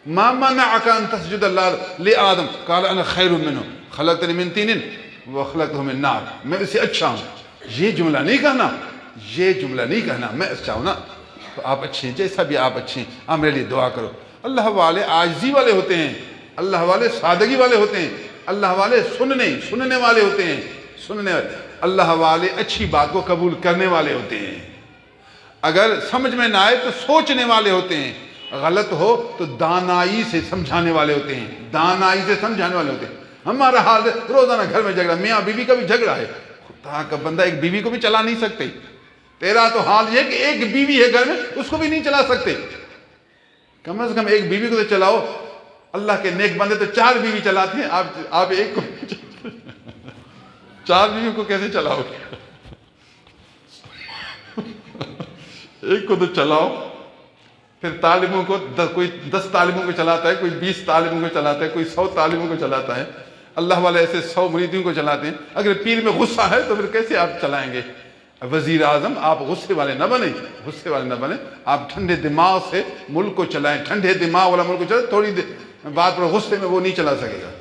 ما منعك ان تسجد لآدم قال انا خیر منه خلقتنی من طین وخلقته من نار، میں اس سے اچھا ہوں. یہ جملہ نہیں کہنا، یہ جملہ نہیں کہنا میں اچھا ہوں نا. تو آپ اچھے ہیں، جیسا بھی آپ اچھے ہیں، آپ میرے لیے دعا کرو. اللہ والے عاجزی والے ہوتے ہیں، اللہ والے سادگی والے ہوتے ہیں، اللہ والے سننے والے ہوتے ہیں، اللہ والے اچھی بات کو قبول کرنے والے ہوتے ہیں. اگر سمجھ میں نہ آئے تو سوچنے والے ہوتے ہیں، غلط ہو تو دانائی سے سمجھانے والے ہوتے ہیں، دانائی سے سمجھانے والے ہوتے ہیں. ہمارا حال روزانہ گھر میں جھگڑا، میاں بیوی کا بھی جھگڑا ہے. خدا کا بندہ ایک بیوی کو بھی چلا نہیں سکتے. تیرا تو حال یہ کہ ایک بیوی ہے گھر میں، اس کو بھی نہیں چلا سکتے. کم از کم ایک بیوی کو تو چلاؤ. اللہ کے نیک بندے تو 4 بیوی چلاتے ہیں، آپ ایک کو 4 بیوی کو کیسے چلاؤ گے؟ ایک کو تو چلاؤ. پھر طالبوں کو کوئی 10 طالبوں کو چلاتا ہے، کوئی 20 طالبوں کو چلاتا ہے، کوئی 100 طالبوں کو چلاتا ہے. اللہ والے ایسے 100 مریدوں کو چلاتے ہیں. اگر پیر میں غصہ ہے تو پھر کیسے آپ چلائیں گے؟ وزیر اعظم آپ غصے والے نہ بنیں، آپ ٹھنڈے دماغ سے ملک کو چلائیں. ٹھنڈے دماغ والا ملک کو چلائیں، تھوڑی بات پر غصے میں وہ نہیں چلا سکے گا.